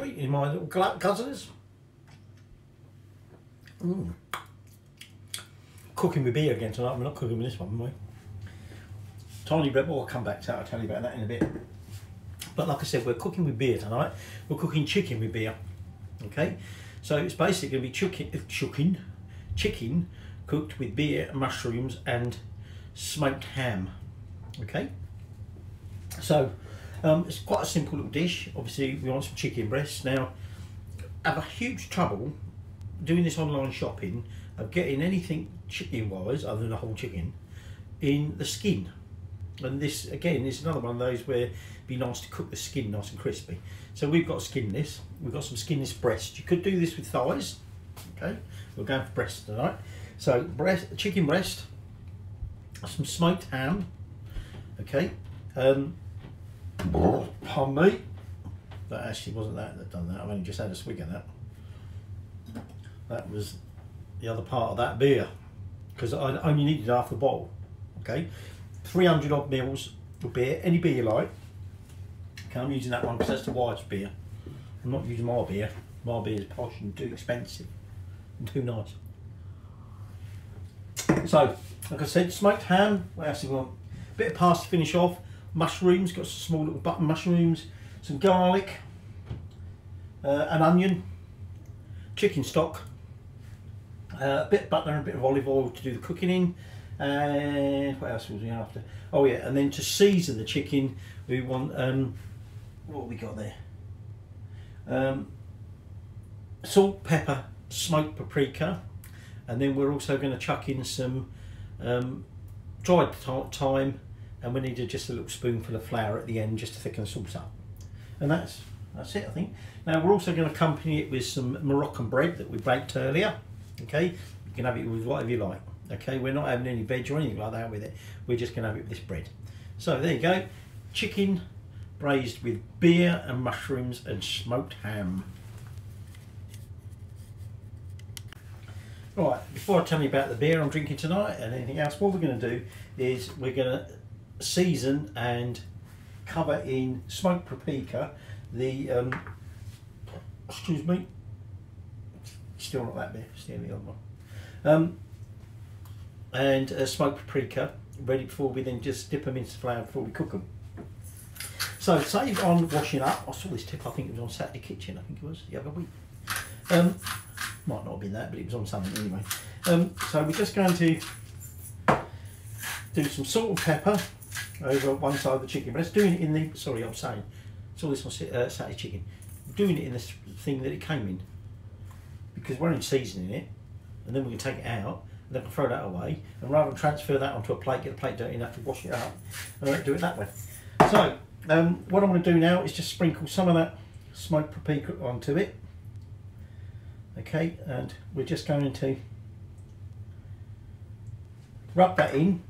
in my little guzzlers. Cooking with beer again tonight. We're not cooking with this one, am I? Tiny rebel, I'll come back to that, I'll tell you about that in a bit. But like I said, we're cooking with beer tonight. We're cooking chicken with beer. Okay, so it's basically going to be chicken cooked with beer, mushrooms and smoked ham. Okay, so it's quite a simple little dish. Obviously we want some chicken breasts. Now I have a huge trouble doing this online shopping of getting anything chicken wise other than a whole chicken in the skin. And this again is another one of those where it'd be nice to cook the skin nice and crispy. So we've got skinless, we've got some skinless breasts. You could do this with thighs. Okay, we're going for breasts tonight. So chicken breast, some smoked ham. Okay, pardon me. That actually wasn't that done that. I've only just had a swig of that. That was the other part of that beer because I only needed half the bottle. Okay. 300 odd mils of beer, any beer you like. Okay, I'm using that one because that's the white beer. I'm not using my beer. My beer is posh and too expensive and too nice. So, like I said, smoked ham. What else do we want? A bit of pasta to finish off. Mushrooms, got some small little button mushrooms. Some garlic. An onion. Chicken stock. A bit of butter and a bit of olive oil to do the cooking in. And what else was we after? Oh yeah, and then to season the chicken we want what have we got there? Salt, pepper, smoked paprika, and then we're also going to chuck in some dried thyme, and we need just a little spoonful of flour at the end just to thicken the sauce up. And that's it, I think. Now we're also going to accompany it with some Moroccan bread that we baked earlier. Okay, you can have it with whatever you like. Okay, we're not having any veg or anything like that with it. We're just going to have it with this bread. So there you go, chicken braised with beer and mushrooms and smoked ham. Right, before I tell you about the beer I'm drinking tonight and anything else, what we're going to do is we're going to season and cover in smoked paprika the excuse me, still not that beer, still the other one. And smoked paprika ready before we then just dip them into flour before we cook them. So save on washing up. I saw this tip, I think it was on Saturday Kitchen, I think it was the other week. Might not have been that, but it was on something anyway. So we're just going to do some salt and pepper over one side of the chicken. But it's doing it in the, sorry I'm saying, saw this on Saturday Chicken. Doing it in this thing that it came in. Because we're in seasoning it, and then we can take it out, and then I can throw that away, and rather than transfer that onto a plate, get the plate dirty and have to wash it up, and I don't do it that way. So, what I'm going to do now is just sprinkle some of that smoked paprika onto it. Okay, and we're just going to rub that in.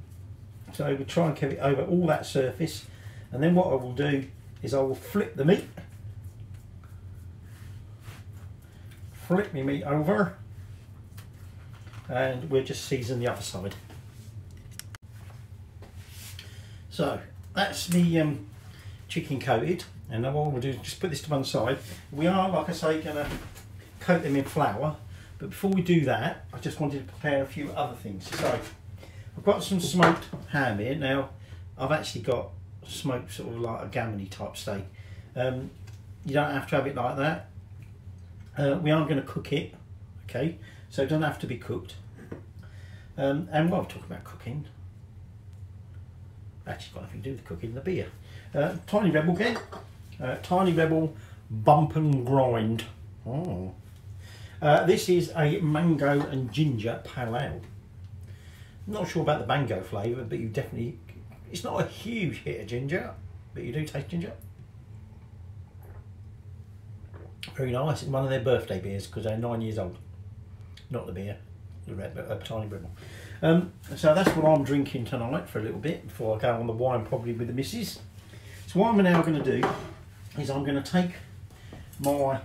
So we try and keep it over all that surface, and then what I will do is I will flip the meat. Flip my meat over, and we'll just season the other side. So that's the chicken coated, and now what we'll do is just put this to one side. We are, like I say, going to coat them in flour, but before we do that I just wanted to prepare a few other things. So I've got some smoked ham here. Now I've actually got smoked sort of like a gammony type steak. You don't have to have it like that. We are going to cook it, okay, so it doesn't have to be cooked. And while we're talking about cooking, actually got nothing to do with cooking, the beer. Tiny Rebel again, Tiny Rebel Bump and Grind. Oh. This is a mango and ginger pale ale. I'm not sure about the mango flavour, but you definitely, it's not a huge hit of ginger, but you do taste ginger. Very nice. It's one of their birthday beers because they're 9 years old. Not the beer, the Tiny Rebel. So that's what I'm drinking tonight for a little bit before I go on the wine, probably with the missus. So what I'm now going to do is I'm going to take my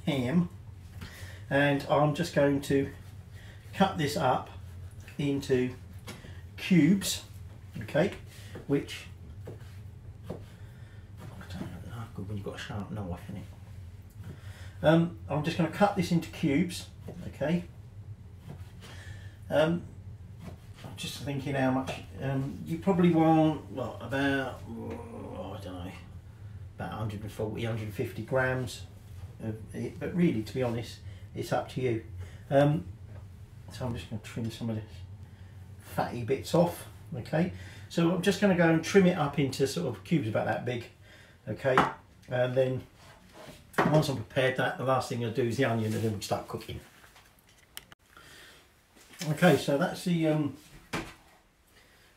ham and I'm just going to cut this up into cubes, okay, which I don't know, good when you've got a sharp knife in it. I'm just going to cut this into cubes, okay. I'm just thinking how much, you probably want, what, about, I don't know, about 140, 150 grams of it, but really, to be honest, it's up to you. So I'm just going to trim some of the fatty bits off, okay. So I'm just going to go and trim it up into sort of cubes about that big, okay, and then once I'm prepared that, the last thing I'll do is the onion, and then we start cooking. Okay, so that's the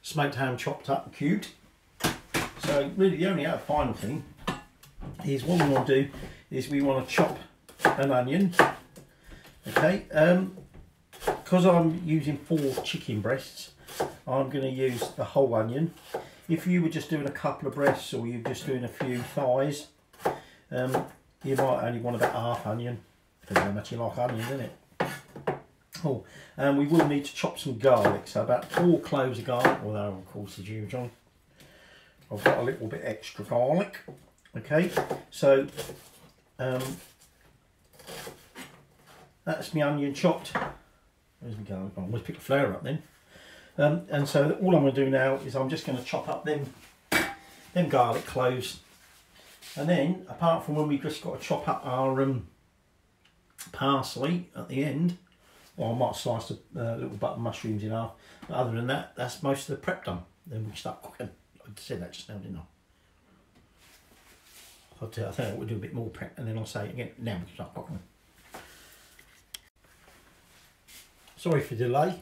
smoked ham chopped up and cubed. So really the only other final thing is what we want to do is we want to chop an onion, okay. Because I'm using 4 chicken breasts, I'm going to use the whole onion. If you were just doing a couple of breasts or you're just doing a few thighs, you might only want about half onion, depending on how much you like onion, isn't it? Oh, and we will need to chop some garlic, so about 4 cloves of garlic, although of course as usual I've got a little bit extra garlic, okay. So that's my onion chopped. Where's my garlic? I'm going to pick the flour up then. And so all I'm going to do now is I'm just going to chop up them garlic cloves, and then apart from when we've just got to chop up our parsley at the end, or I might slice the little button mushrooms in half, but other than that, that's most of the prep done. Then we start cooking. I said that just now, didn't I? I think we'll do a bit more prep and then I'll say it again. Now we can start cooking. Sorry for the delay.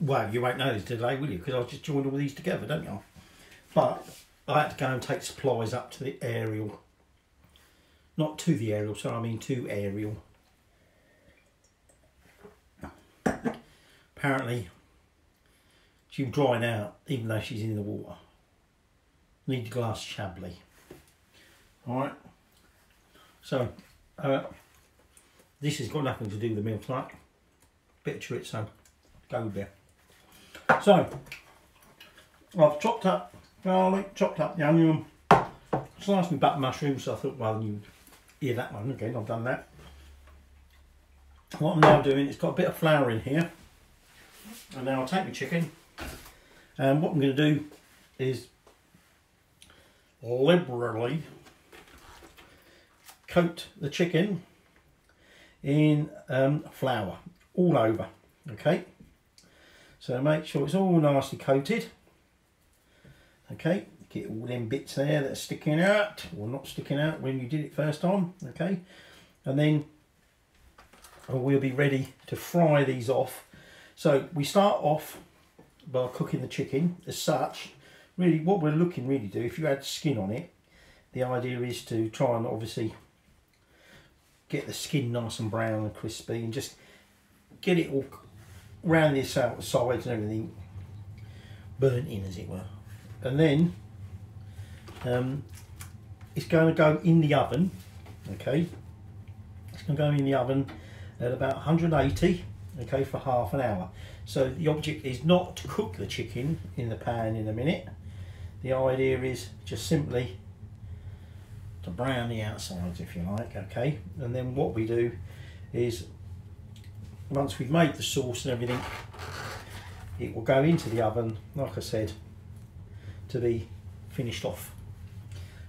Well, you won't know there's a delay, will you? Because I've just joined all these together, don't you? But I had to go and take supplies up to the aerial. Not to the aerial, sorry, I mean to aerial. Apparently, she's drying out, even though she's in the water. Need a glass chablis. Alright. So, this has got nothing to do with the meal tonight. Bit of chorizo, go there. So, I've chopped up garlic, chopped up the onion, sliced my button mushrooms, so I thought, well, you hear that one again, I've done that. What I'm now doing, it's got a bit of flour in here, and now I'll take my chicken, and what I'm going to do is liberally coat the chicken in flour all over, okay. So make sure it's all nicely coated, okay. Get all them bits there that are sticking out or not sticking out when you did it first time, okay. And then we'll be ready to fry these off. So we start off by cooking the chicken as such. Really what we're looking really to do, if you add skin on it, the idea is to try and obviously get the skin nice and brown and crispy and just get it all round the sides and everything burnt in, as it were. And then it's going to go in the oven, okay. It's going to go in the oven at about 180, okay, for half an hour. So the object is not to cook the chicken in the pan in a minute. The idea is just simply to brown the outsides, if you like, okay. And then what we do is, once we've made the sauce and everything, it will go into the oven, like I said, to be finished off.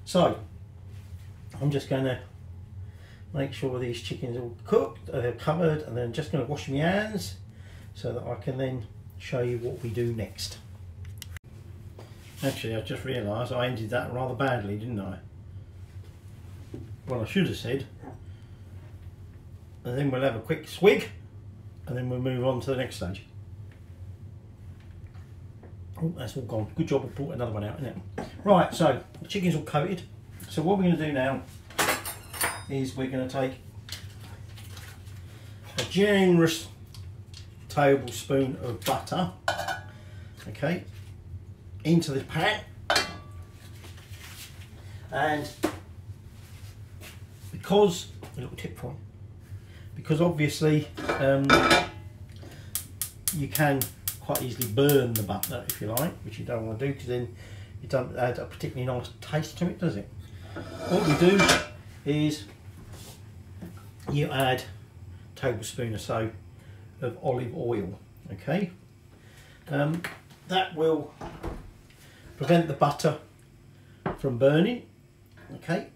So I'm just going to make sure these chickens are all cooked, they're covered, and then just going to wash my hands so that I can then show you what we do next. Actually, I just realised I ended that rather badly, didn't I? Well, I should have said, and then we'll have a quick swig and then we'll move on to the next stage. Oh, that's all gone. Good job, I brought another one out, isn't it? Right, so the chicken's all coated. So what we're going to do now is we're going to take a generous tablespoon of butter, okay, into the pan, and because, a little tip for you, because obviously you can quite easily burn the butter if you like, which you don't want to do, because then it doesn't add a particularly nice taste to it, does it? What we do is you add a tablespoon or so of olive oil. Okay, that will prevent the butter from burning. Okay,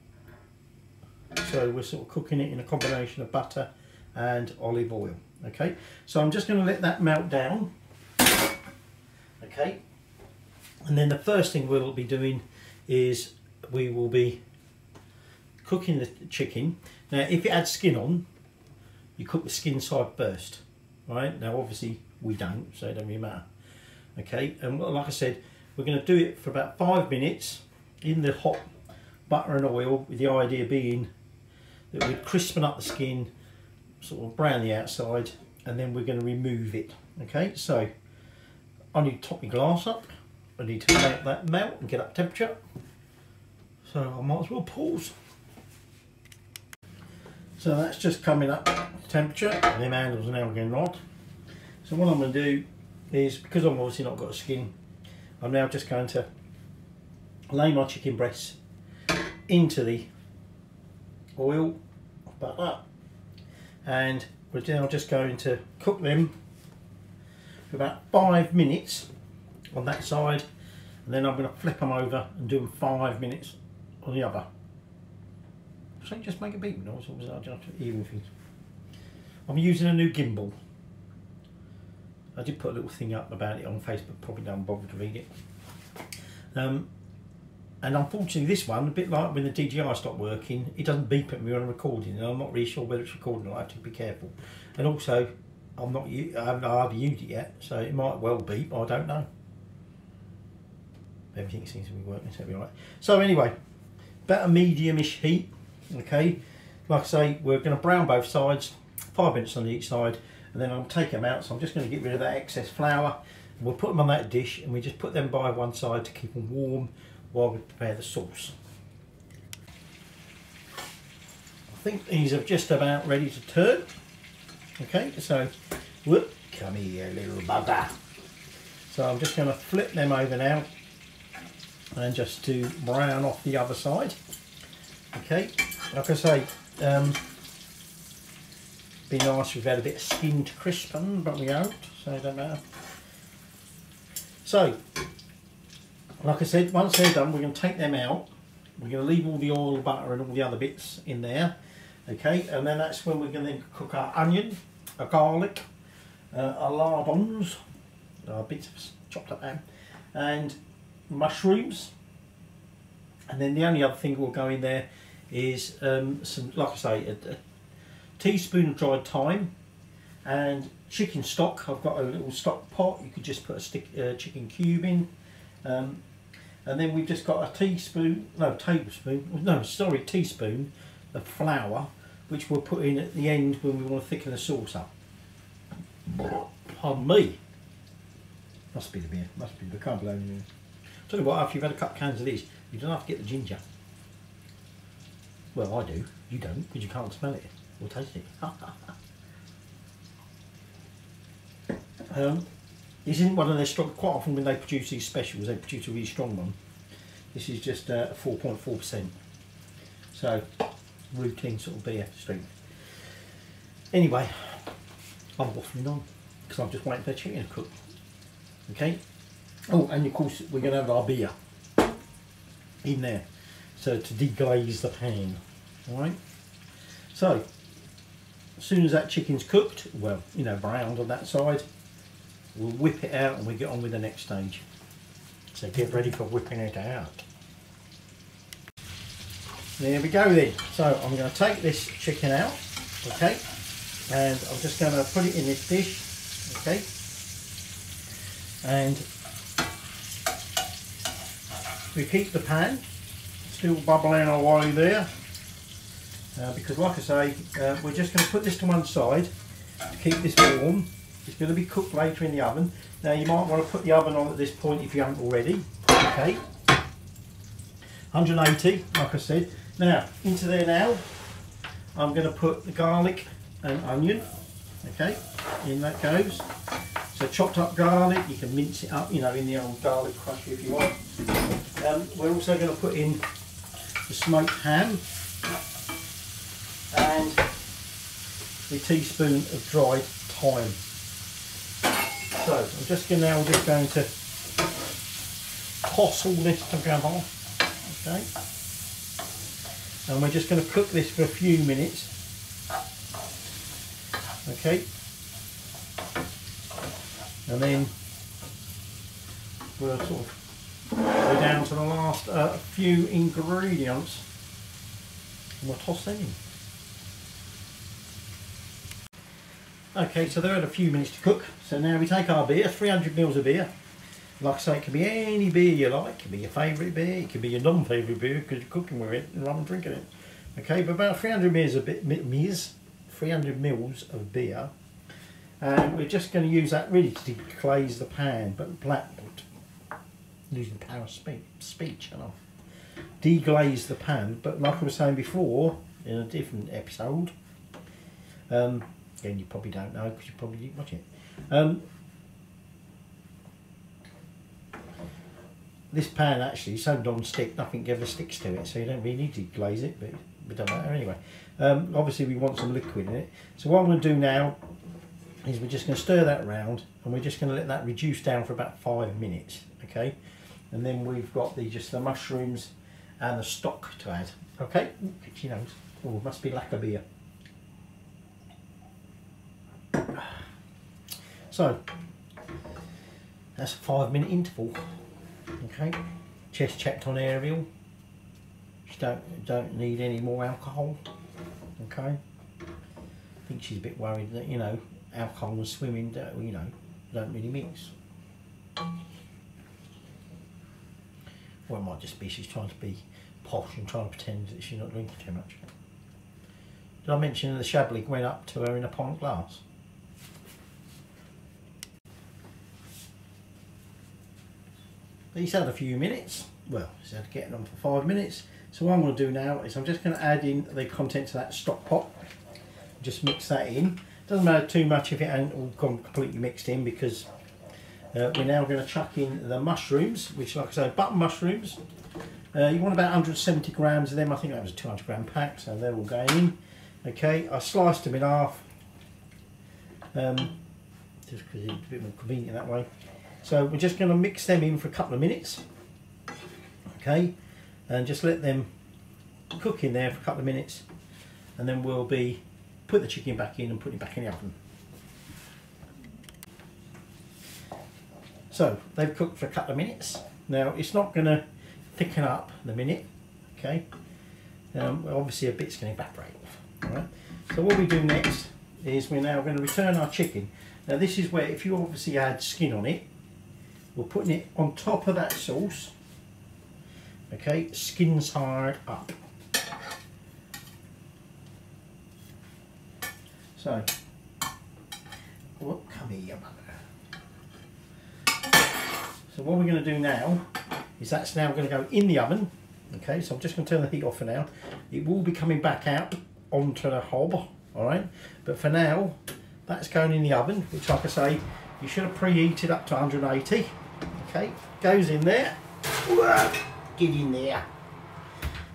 so we're sort of cooking it in a combination of butter and olive oil. Okay, so I'm just going to let that melt down. Okay, and then the first thing we'll be doing is we will be cooking the chicken. Now if it had skin on, you cook the skin side first, right? Now obviously we don't, so it doesn't really matter. Okay, and like I said, we're going to do it for about 5 minutes in the hot butter and oil, with the idea being that we're crisping up the skin, sort of brown the outside, and then we're going to remove it. Okay, so I need to top my glass up. I need to make that melt and get up temperature. So I might as well pause. So that's just coming up to temperature. Them handles are now getting hot. So what I'm going to do is, because I've obviously not got a skin, I'm now just going to lay my chicken breasts into the oil, butter, and we're now just going to cook them for about 5 minutes on that side, and then I'm going to flip them over and do them 5 minutes on the other. So just make a beeping noise, or was I just hearing things? I'm using a new gimbal. I did put a little thing up about it on Facebook, probably don't bother to read it. And unfortunately this one, a bit like when the DJI stopped working, it doesn't beep at me when I'm recording, and I'm not really sure whether it's recording or not. I have to be careful. And also, I haven't hardly used it yet, so it might well beep, I don't know. Everything seems to be working, so it'll be alright. So anyway, about a medium-ish heat, okay? Like I say, we're going to brown both sides, 5 minutes on each side, and then I'll take them out, so I'm just going to get rid of that excess flour, and we'll put them on that dish, and we just put them by one side to keep them warm while we prepare the sauce. I think these are just about ready to turn. Okay, so whoop, come here little bugger. So I'm just going to flip them over now and just to brown off the other side. Okay, like I say, be nice if we've had a bit of skin to crispen, but we don't, so it don't matter. So like I said, once they're done, we're going to take them out. We're going to leave all the oil, butter and all the other bits in there. Okay, and then that's when we're going to cook our onion, our garlic, our lardons, our bits of chopped up ham, and mushrooms. And then the only other thing will go in there is some, like I say, a teaspoon of dried thyme and chicken stock. I've got a little stock pot. You could just put a chicken cube in. And then we've just got a teaspoon of flour, which we'll put in at the end when we want to thicken the sauce up. Pardon me. Must be the beer, must be the carbonara. Tell you what, after you've had a couple of cans of this, you don't have to get the ginger. Well, I do. You don't, because you can't smell it or taste it. This isn't one of their strong. Quite often when they produce these specials, they produce a really strong one. This is just 4.4%. So routine sort of beer strength. Anyway, I'm waffling on because I'm just waiting for the chicken to cook. Okay. Oh, and of course we're going to have our beer in there, so to deglaze the pan. All right. So as soon as that chicken's cooked, well, you know, browned on that side, we'll whip it out and we get on with the next stage. So get ready for whipping it out. There we go then. So I'm going to take this chicken out, okay, and I'm just going to put it in this dish, okay, and we keep the pan still bubbling away there, because like I say, we're just going to put this to one side to keep this warm. It's going to be cooked later in the oven. Now you might want to put the oven on at this point if you haven't already. Okay, 180, like I said. Now into there now, I'm going to put the garlic and onion. Okay, in that goes. So chopped up garlic, you can mince it up, you know, in the old garlic crusher if you want. We're also going to put in the smoked ham and a teaspoon of dried thyme. So I'm just going to toss all this together, okay? And we're just going to cook this for a few minutes, okay? And then we'll sort of go down to the last few ingredients and we'll toss them in. Okay, so they're at a few minutes to cook. So now we take our beer, 300 ml of beer. Like I say, it can be any beer you like. It can be your favourite beer, it can be your non-favourite beer because you're cooking with it and rather than drinking it. Okay, but about 300 mils of beer. And we're just going to use that really to deglaze the pan, but using the power of speech, and I'll deglaze the pan. But like I was saying before in a different episode, again you probably don't know because you probably didn't watch it. This pan actually is so non-stick, nothing ever sticks to it, so you don't really need to glaze it, but it doesn't matter anyway. Obviously we want some liquid in it, so what I'm going to do now is we're just going to stir that around and we're just going to let that reduce down for about 5 minutes, okay? And then we've got just the mushrooms and the stock to add, okay? Ooh, itchy nose. Oh, must be lack of beer. So that's a 5-minute interval. Okay, chest checked on Ariel. She don't need any more alcohol. Okay, I think she's a bit worried that, you know, alcohol and swimming don't really mix. Well, it might just be she's trying to be posh and trying to pretend that she's not drinking too much. Did I mention that the Chablis went up to her in a pint glass? He's had a few minutes, well, he's had getting on for 5 minutes. So what I'm going to do now is I'm just going to add in the contents of that stock pot. Just mix that in. Doesn't matter too much if it ain't all gone completely mixed in, because we're now going to chuck in the mushrooms, which, like I say, button mushrooms. You want about 170 grams of them. I think that was a 200 gram pack, so they're all going in. Okay, I sliced them in half, just because it's a bit more convenient that way. So we're just going to mix them in for a couple of minutes, okay, and just let them cook in there for a couple of minutes, and then we'll be put the chicken back in and put it back in the oven. So they've cooked for a couple of minutes. Now it's not going to thicken up in a minute, okay. Obviously a bit's going to evaporate. All right. So what we do next is we're now going to return our chicken. Now this is where, if you obviously had skin on it, we're putting it on top of that sauce, okay, skin side up. So, come here, mother. So what we're going to do now is that's now going to go in the oven, okay, so I'm just going to turn the heat off for now. It will be coming back out onto the hob, alright, but for now, that's going in the oven, which, like I say, you should have preheated up to 180. Okay, goes in there. Get in there.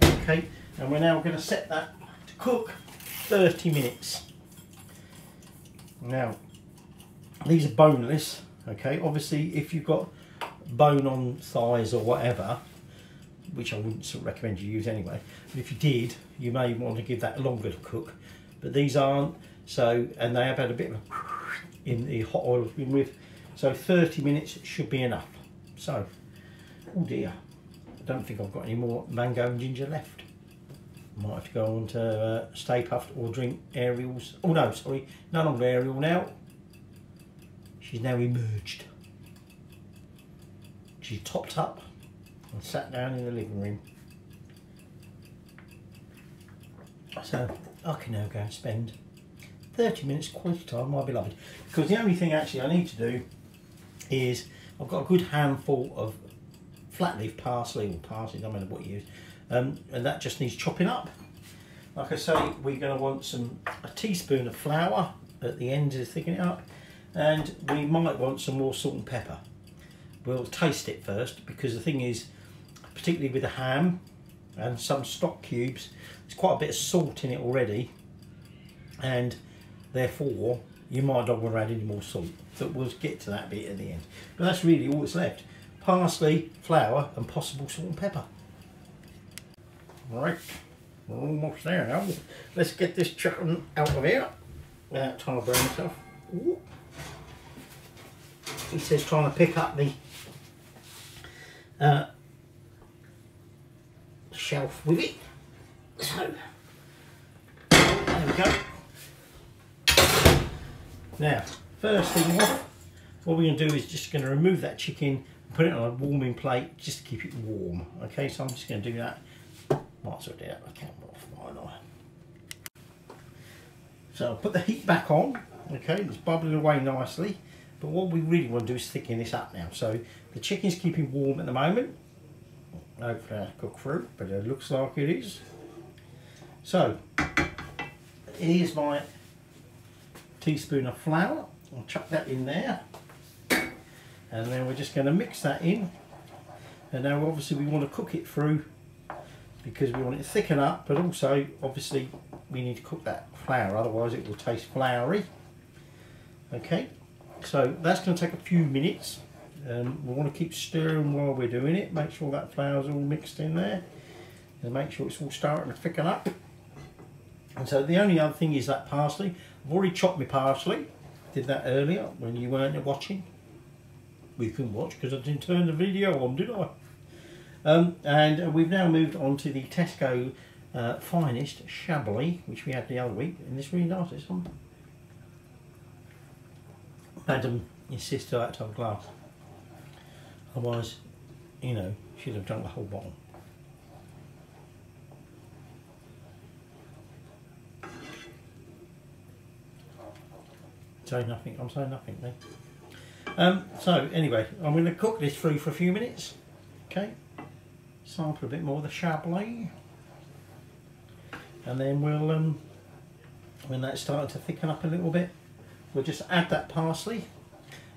Okay, and we're now going to set that to cook 30 minutes. Now, these are boneless. Okay, obviously, if you've got bone on thighs or whatever, which I wouldn't sort of recommend you use anyway, but if you did, you may want to give that longer to cook. But these aren't. So, and they have had a bit of in the hot oil been with. So 30 minutes should be enough. So, oh dear, I don't think I've got any more mango and ginger left. Might have to go on to Stay Puft or drink Ariel's. Oh no, sorry, no longer Ariel now. She's now emerged. She's topped up and sat down in the living room. So I can now go and spend 30 minutes quality time with my beloved. Because the only thing actually I need to do is, I've got a good handful of flat leaf parsley, or parsley, no matter what you use, and that just needs chopping up. Like I say, we're going to want a teaspoon of flour at the end to thicken it up, and we might want some more salt and pepper. We'll taste it first, because the thing is, particularly with the ham and some stock cubes, there's quite a bit of salt in it already, and therefore you might not want to add any more salt. But we'll get to that bit at the end. But that's really all that's left. Parsley, flour and possible salt and pepper. Right, we're almost there now. Let's get this chicken out of here without trying to burn myself. Ooh. He says trying to pick up the shelf with it. So, there we go. Now, first thing off, what we're going to do is just going to remove that chicken and put it on a warming plate just to keep it warm. Okay, so I'm just going to do that. Might as well do that, the camera off, why not? So I'll put the heat back on. Okay, it's bubbling away nicely. But what we really want to do is thicken this up now. So the chicken's keeping warm at the moment. Hopefully that'll cook through, but it looks like it is. So here's my teaspoon of flour. I'll chuck that in there. And then we're just going to mix that in. And now obviously we want to cook it through because we want it to thicken up, but also obviously we need to cook that flour, otherwise it will taste floury. Okay, so that's going to take a few minutes. We want to keep stirring while we're doing it, make sure that flour's all mixed in there and make sure it's all starting to thicken up. And so the only other thing is that parsley. I've already chopped my parsley, did that earlier when you weren't watching. We couldn't watch because I didn't turn the video on, did I? And we've now moved on to the Tesco Finest Chablis, which we had the other week, and this really nice, this one. Madam insists I had to have a glass. Otherwise, you know, she'd have drunk the whole bottle. Say nothing, I'm saying nothing then. So anyway, I'm going to cook this through for a few minutes. Okay, sample a bit more of the Chablis, and then we'll, when that's starting to thicken up a little bit, we'll just add that parsley.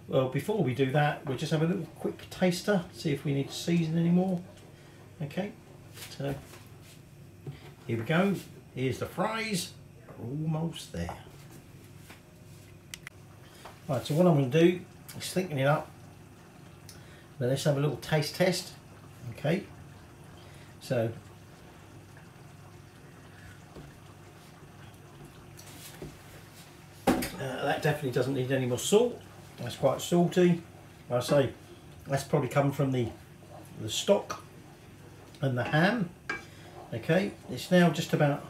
Well, before we do that, we'll just have a little quick taster, see if we need to season any more. Okay, so here we go. Here's the fries, almost there. Right, so what I'm going to do is thicken it up. Now let's have a little taste test. Okay, so that definitely doesn't need any more salt. That's quite salty. Like I say, that's probably come from the stock and the ham. Okay, it's now just about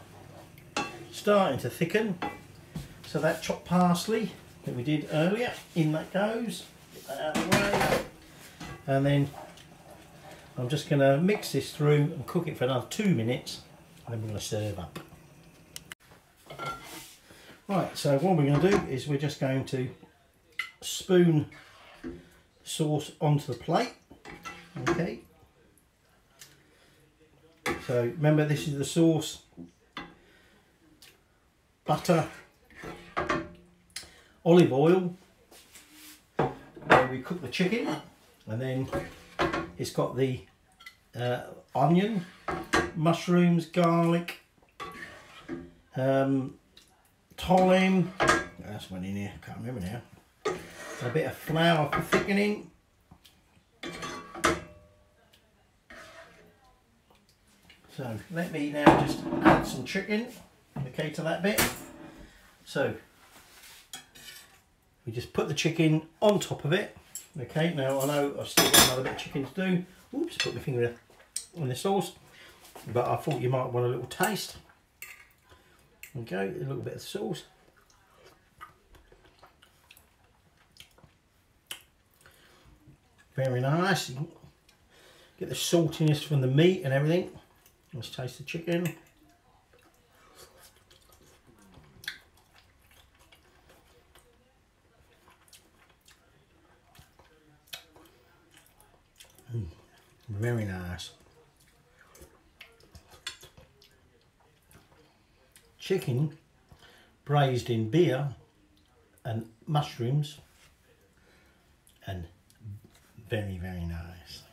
starting to thicken. So that chopped parsley that we did earlier, in that goes. Get that out of the way. And then I'm just going to mix this through and cook it for another 2 minutes, and then we're going to serve up. Right, so what we're going to do is we're just going to spoon sauce onto the plate. Okay, so remember, this is the sauce: butter, olive oil, where we cook the chicken, and then it's got the onion, mushrooms, garlic, thyme, that's one in here, I can't remember now, a bit of flour for thickening, so let me now just add some chicken, okay, to that bit. So we just put the chicken on top of it. Okay, now I know I've still got another bit of chicken to do. Oops, put my finger in the sauce, but I thought you might want a little taste. Okay, a little bit of sauce. Very nice. Get the saltiness from the meat and everything. Let's taste the chicken. Very nice. Chicken braised in beer and mushrooms, and very, very nice.